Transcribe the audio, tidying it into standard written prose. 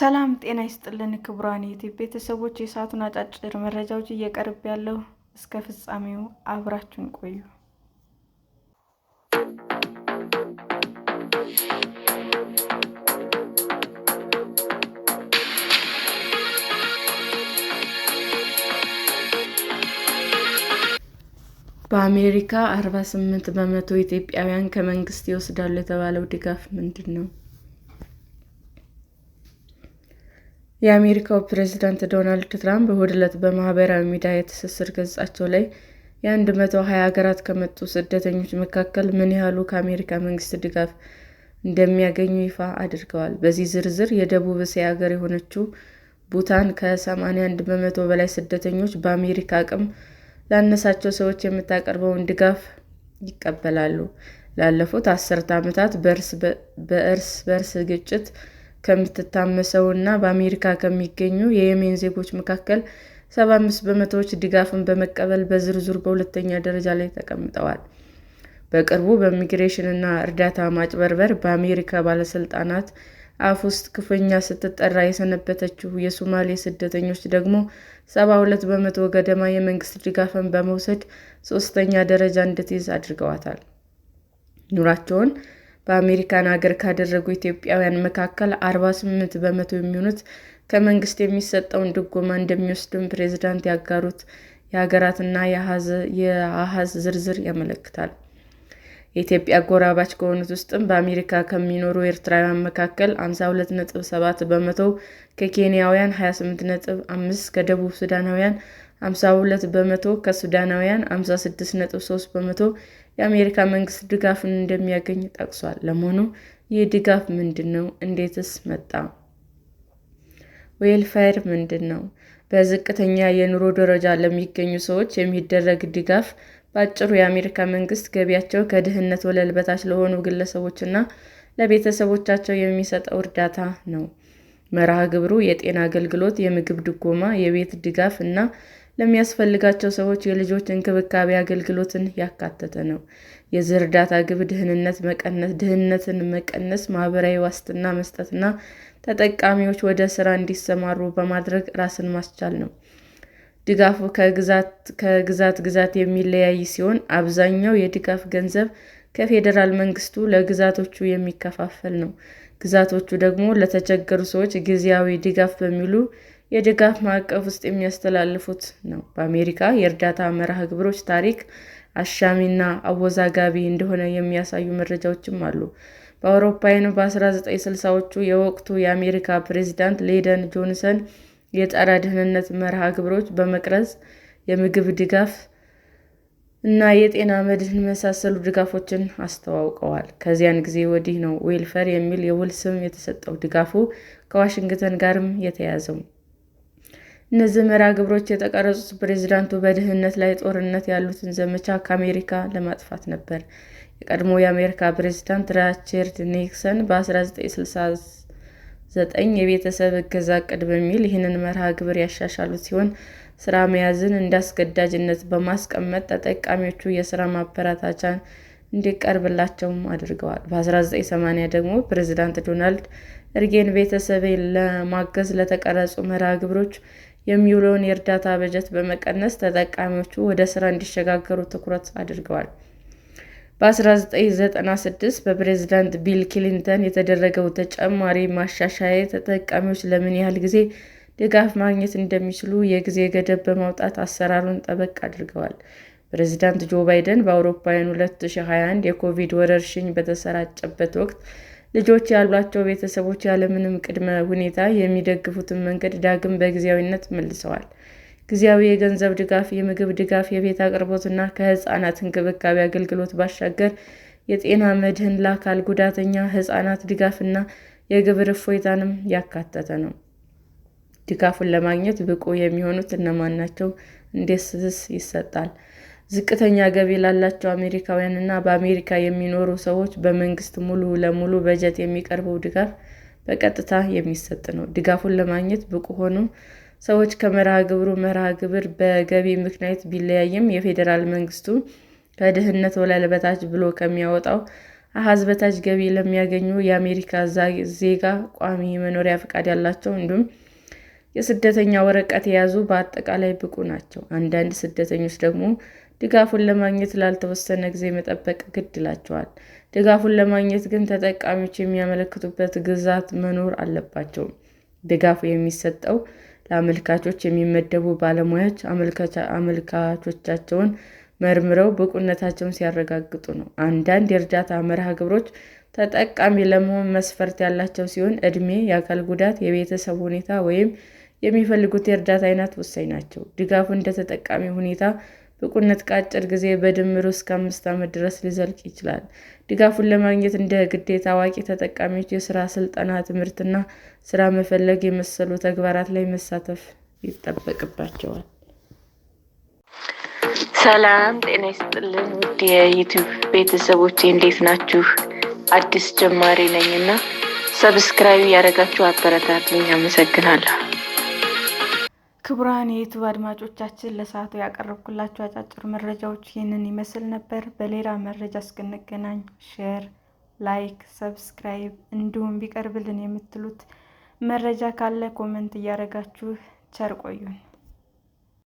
ሰላም ጤና ይስጥልን ክቡራን የዩቲዩብ ቤተሰቦች፣ የሰዓቱን አጫጭር መረጃዎች እየቀርብ ያለው እስከ ፍጻሜው አብራችሁን ቆዩ። በአሜሪካ 48 በመቶ ኢትዮጵያውያን ከመንግስት ይወስዳሉ የተባለው ድጋፍ ምንድን ነው? የአሜሪካው ፕሬዝዳንት ዶናልድ ትራምፕ እሁድ ዕለት በማህበራዊ ሚዲያ የትስስር ገጻቸው ላይ የ120 ሀገራት ከመጡ ስደተኞች መካከል ምን ያህሉ ከአሜሪካ መንግስት ድጋፍ እንደሚያገኙ ይፋ አድርገዋል። በዚህ ዝርዝር የደቡብ እስያ ሀገር የሆነችው ቡታን ከ81 በመቶ በላይ ስደተኞች በአሜሪካ አቅም ላነሳቸው ሰዎች የምታቀርበውን ድጋፍ ይቀበላሉ። ላለፉት አስርተ ዓመታት በእርስ በርስ ግጭት ከምትታመሰው እና በአሜሪካ ከሚገኙ የየመን ዜጎች መካከል 75 በመቶዎች ድጋፍን በመቀበል በዝርዝሩ በሁለተኛ ደረጃ ላይ ተቀምጠዋል። በቅርቡ በኢሚግሬሽን እና እርዳታ ማጭበርበር በአሜሪካ ባለስልጣናት አፍ ውስጥ ክፉኛ ስትጠራ የሰነበተችው የሶማሌ ስደተኞች ደግሞ 72 በመቶ ገደማ የመንግስት ድጋፍን በመውሰድ ሶስተኛ ደረጃ እንድትይዝ አድርገዋታል። ኑሯቸውን በአሜሪካን ሀገር ካደረጉ ኢትዮጵያውያን መካከል 48 በመቶ የሚሆኑት ከመንግስት የሚሰጠውን ድጎማ እንደሚወስዱም ፕሬዝዳንት ያጋሩት የሀገራትና የአሃዝ ዝርዝር ያመለክታል። የኢትዮጵያ አጎራባች ከሆኑት ውስጥም በአሜሪካ ከሚኖሩ ኤርትራውያን መካከል 52.7 በመቶ፣ ከኬንያውያን 28.5፣ ከደቡብ ሱዳናውያን 52 በመቶ፣ ከሱዳናውያን 56.3 በመቶ የአሜሪካ መንግስት ድጋፍን እንደሚያገኝ ጠቅሷል። ለመሆኑ ይህ ድጋፍ ምንድን ነው? እንዴትስ መጣ? ዌልፌር ምንድን ነው? በዝቅተኛ የኑሮ ደረጃ ለሚገኙ ሰዎች የሚደረግ ድጋፍ በአጭሩ የአሜሪካ መንግስት ገቢያቸው ከድህነት ወለል በታች ለሆኑ ግለሰቦችና ለቤተሰቦቻቸው የሚሰጠው እርዳታ ነው። መርሃ ግብሩ የጤና አገልግሎት፣ የምግብ ድጎማ፣ የቤት ድጋፍ እና ለሚያስፈልጋቸው ሰዎች የልጆች እንክብካቤ አገልግሎትን ያካተተ ነው። የዚህ እርዳታ ግብ ድህነትን መቀነስ፣ ማህበራዊ ዋስትና መስጠትና ተጠቃሚዎች ወደ ስራ እንዲሰማሩ በማድረግ ራስን ማስቻል ነው። ድጋፉ ከግዛት ግዛት የሚለያይ ሲሆን አብዛኛው የድጋፍ ገንዘብ ከፌዴራል መንግስቱ ለግዛቶቹ የሚከፋፈል ነው። ግዛቶቹ ደግሞ ለተቸገሩ ሰዎች ጊዜያዊ ድጋፍ በሚሉ የድጋፍ ማዕቀፍ ውስጥ የሚያስተላልፉት ነው። በአሜሪካ የእርዳታ መርሃ ግብሮች ታሪክ አሻሚና አወዛጋቢ እንደሆነ የሚያሳዩ መረጃዎችም አሉ። በአውሮፓውያኑ በ1960ዎቹ የወቅቱ የአሜሪካ ፕሬዝዳንት ሊንደን ጆንሰን የጸረ ድህነት መርሃ ግብሮች በመቅረጽ የምግብ ድጋፍ እና የጤና መድህን መሳሰሉ ድጋፎችን አስተዋውቀዋል። ከዚያን ጊዜ ወዲህ ነው ዌልፌር የሚል የውል ስም የተሰጠው። ድጋፉ ከዋሽንግተን ጋርም የተያዘው። እነዚህ መርሃ ግብሮች የተቀረጹት ፕሬዝዳንቱ በድህነት ላይ ጦርነት ያሉትን ዘመቻ ከአሜሪካ ለማጥፋት ነበር። የቀድሞ የአሜሪካ ፕሬዝዳንት ሪቻርድ ኒክሰን በ1969 የቤተሰብ እገዛ ዕቅድ በሚል ይህንን መርሃ ግብር ያሻሻሉት ሲሆን ስራ መያዝን እንደ አስገዳጅነት በማስቀመጥ ተጠቃሚዎቹ የስራ ማበረታቻ እንዲቀርብላቸውም አድርገዋል። በ1980 ደግሞ ፕሬዝዳንት ሮናልድ ሬገን ቤተሰብን ለማገዝ ለተቀረጹ መርሃ ግብሮች የሚውለውን የእርዳታ በጀት በመቀነስ ተጠቃሚዎቹ ወደ ስራ እንዲሸጋገሩ ትኩረት አድርገዋል። በ1996 በፕሬዝዳንት ቢል ክሊንተን የተደረገው ተጨማሪ ማሻሻያ ተጠቃሚዎች ለምን ያህል ጊዜ ድጋፍ ማግኘት እንደሚችሉ የጊዜ ገደብ በማውጣት አሰራሩን ጠበቅ አድርገዋል። ፕሬዝዳንት ጆ ባይደን በአውሮፓውያኑ 2021 የኮቪድ ወረርሽኝ በተሰራጨበት ወቅት ልጆች ያሏቸው ቤተሰቦች ያለምንም ቅድመ ሁኔታ የሚደግፉትን መንገድ ዳግም በጊዜያዊነት መልሰዋል። ጊዜያዊ የገንዘብ ድጋፍ፣ የምግብ ድጋፍ፣ የቤት አቅርቦት እና ከህፃናት እንክብካቤ አገልግሎት ባሻገር የጤና መድህን፣ ለአካል ጉዳተኛ ህፃናት ድጋፍ እና የግብር እፎይታንም ያካተተ ነው። ድጋፉን ለማግኘት ብቁ የሚሆኑት እነማን ናቸው? እንዴትስ ይሰጣል? ዝቅተኛ ገቢ ላላቸው አሜሪካውያን እና በአሜሪካ የሚኖሩ ሰዎች በመንግስት ሙሉ ለሙሉ በጀት የሚቀርበው ድጋፍ በቀጥታ የሚሰጥ ነው። ድጋፉን ለማግኘት ብቁ ሆኑ ሰዎች ከመርሃ ግብር በገቢ ምክንያት ቢለያይም የፌዴራል መንግስቱ ከድህነት ወለል በታች ብሎ ከሚያወጣው አሃዝ በታች ገቢ ለሚያገኙ የአሜሪካ ዜጋ ቋሚ መኖሪያ ፈቃድ ያላቸው እንዲሁም የስደተኛ ወረቀት የያዙ በአጠቃላይ ብቁ ናቸው። አንዳንድ ስደተኞች ደግሞ ድጋፉን ለማግኘት ላልተወሰነ ጊዜ መጠበቅ ግድ ይላቸዋል። ድጋፉን ለማግኘት ግን ተጠቃሚዎች የሚያመለክቱበት ግዛት መኖር አለባቸው። ድጋፉ የሚሰጠው ለአመልካቾች የሚመደቡ ባለሙያዎች አመልካቾቻቸውን መርምረው ብቁነታቸውን ሲያረጋግጡ ነው። አንዳንድ የእርዳታ መርሃ ግብሮች ተጠቃሚ ለመሆን መስፈርት ያላቸው ሲሆን ዕድሜ፣ የአካል ጉዳት፣ የቤተሰብ ሁኔታ ወይም የሚፈልጉት የእርዳታ አይነት ወሳኝ ናቸው። ድጋፉ እንደ ተጠቃሚ ሁኔታ ብቁነት ከአጭር ጊዜ በድምሩ እስከ 5 ዓመት ድረስ ሊዘልቅ ይችላል። ድጋፉን ለማግኘት እንደ ግዴታ አዋቂ ተጠቃሚዎች የሥራ ስልጠና፣ ትምህርትና ሥራ መፈለግ የመሰሉ ተግባራት ላይ መሳተፍ ይጠበቅባቸዋል። ሰላም ጤና ይስጥልን ውድ የዩቲዩብ ቤተሰቦቼ እንዴት ናችሁ? አዲስ ጀማሪ ነኝና ሰብስክራይብ ያደረጋችሁ አበረታቱኝ። አመሰግናለሁ። ክቡራን የዩቲዩብ አድማጮቻችን ለሰዓቱ ያቀረብኩላችሁ አጫጭር መረጃዎች ይህንን ይመስል ነበር። በሌላ መረጃ እስክንገናኝ ሼር፣ ላይክ፣ ሰብስክራይብ እንዲሁም ቢቀርብልን የምትሉት መረጃ ካለ ኮመንት እያደረጋችሁ ቸር ቆዩን።